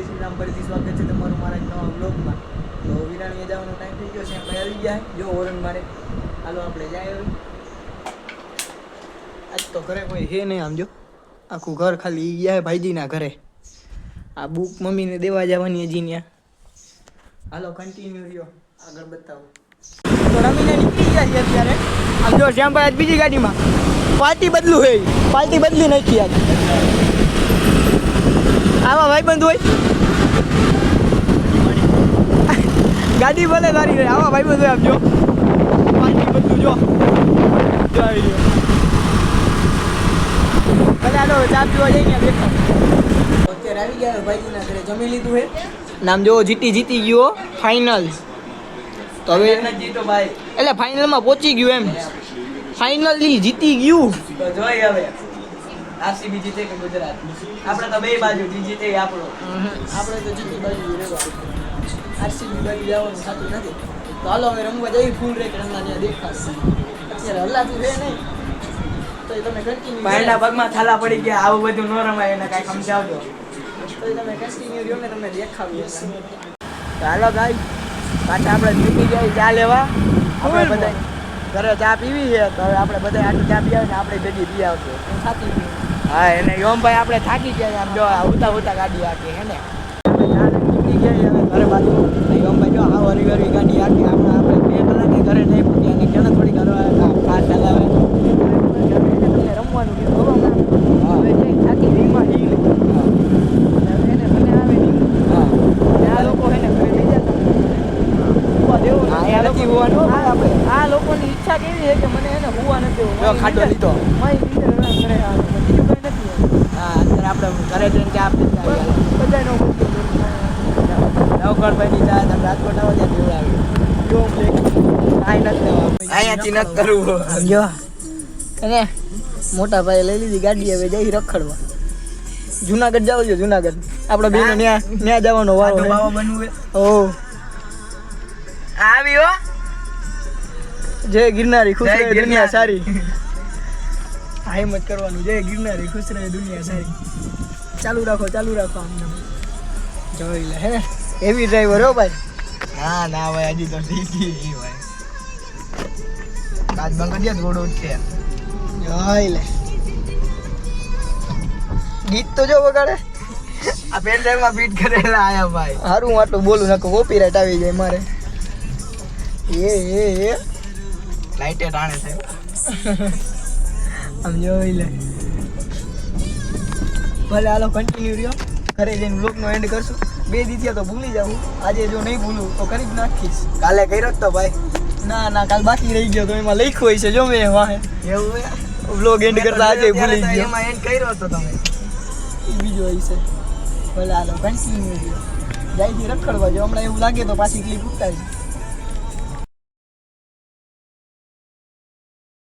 શ્રી રામ, ફરીથી સ્વાગત છે તમારું મારા નવા બ્લોગમાં. તો વિરાણીએ જવાનો ટાઈમ થઈ ગયો છે, આપણે આવી ગયા જો ઓરન મારે. હાલો આપણે જાય હવે. આજ તો ઘરે કોઈ હે નહીં, આમ જો આખું ઘર ખાલી ગયા હે ભાઈજીના ઘરે. આ બુક મમ્મીને દેવા જવાની હજી ત્યાં. હાલો કન્ટિન્યુ રહ્યો, આગળ બતાવો. તો રમીને નીકળી ગયા છે અત્યારે. આમ જો શ્યામભાઈ આજ બીજી ગાડીમાં પાર્ટી બદલું હે, પાર્ટી બદલી નાખી આજ. આવા ભાઈ બંધ હોય ગાડી ભલે સારી રહે, આવા ભાઈ બંધ હોય. આમ જો પાર્ટી બદલું જો આવી રહ્યો. ભલે હાલો ચા પીવા જઈને બેઠા. અત્યારે આવી ગયા ભાઈજીના ઘરે, જમી લીધું હે. નામ જો જીતી ગયો ફાઇનલ. તો હવે જીતો ભાઈ એટલે ફાઇનલમાં પહોંચી ગયું એમ, ફાઇનલી જીતી ગયું. તો જોઈ હવે આરસીબી જીતે કે ગુજરાત. આપણે તો બે બાજુ જીતે આપણો, આપણે તો જીતી બાજુ રહેવા, આરસીબી બાજુ જવાનું સાચું નથી. તો હાલો હવે રમવા જઈ, ફૂલ રેક રમવા ત્યાં દેખાશે. અત્યારે હલ્લાતું રહે નહીં તો તમે કન્ટિન્યુ. પહેલા પગમાં થાલા પડી ગયા, આવું બધું ન રમાય, એને કાંઈ સમજાવજો તો તમે કન્ટિન્યુ રહ્યો ને તમને દેખાવી. હાલો ગાઈ પાછા આપણે નીકળી જાય ચા લેવા. આપણે બધા ઘરે ચા પીવી છે, તો હવે આપણે બધા આટલું ચા પી આવે ને આપણે ભેગી પી આવશે. થાકી હા એને યોમભાઈ આપણે થાકી ગયા. આમ જો ઉતા ગાડી આખી હે ને ચા નીકળી ગયા હવે ઘરે બાજુ. યોમભાઈ જો હા હરી ગાડી આખી. આપણે 2 કલાકે ઘરે નહીં પૂગ્યા અને કેને થોડી કરવા ફાસ્ટ ચલાવે તમને રમવાનું કીધું. હા થાકી રીમાં હિલ એને મને આવે નહીં. હા આ લોકો હે ને ઘરે લઈ જતા આ લોકોની ઈચ્છા કેવી છે કે મને એને હુવા નથી ખાટો લીધો બીજું કઈ નથી. હા અત્યારે આપણે ઘરે જઈને ચા પીતા બધાનો નવકણભાઈની ચા તમે રાજકોટ આવો ત્યાં પીવડાવી. અહીંયાથી નથી કરવું. જો એને મોટા ભાઈ લઈ લીધી ગાડી, હવે જઈ રખડવા. જુનાગઢ જાવ છો? જુનાગઢ આપણે બેનો ત્યાં જવાનો વારો બનવું. ઓહ આવી હો. જય ગિરનારી ખુશ રહે દુનિયા સારી. હિંમત કરવાનું. જય ગિરનારી ખુશ રહે દુનિયા સારી. ચાલુ રાખો આમ જોઈ લે હે હેવી ડ્રાઈવર હો ભાઈ. ના ભાઈ હજી તો શીખી ભાઈ. કાચ બંધ કરી દે થોડો છે. જોઈ લે ગીત તો જો વગાડે. આ પેન ડ્રાઈવમાં ફિટ કરેલા આયા ભાઈ. હારું હું આટલું બોલું નકો કોપીરાઈટ આવી જાય મારે. એ લાઈટ ટાણે છે આમ જોઈ લે. ભલે હાલો કન્ટિન્યુ રહ્યો, ઘરે જઈને બ્લોગનો એન્ડ કરશું. 2 દિવસ તો ભૂલી જાઉં, આજે જો નહીં ભૂલું તો કરી જ નાખીશ. કાલે કર્યો તો ભાઈ. ના કાલ બાકી રહી ગયો તો એમાં લખ્યું હોય છે જો મેં વાહે એવું બ્લોગ એન્ડ કરતા આજે ભૂલી ગયો. એમાં એન્ડ કર્યો હતો તમે, એ બીજો હોય છે. ભલે હાલો કન્ટિન્યુ રહ્યો, જાય રખડવા જો. હમણાં એવું લાગે તો પાછી ક્લિપ ઉતારી.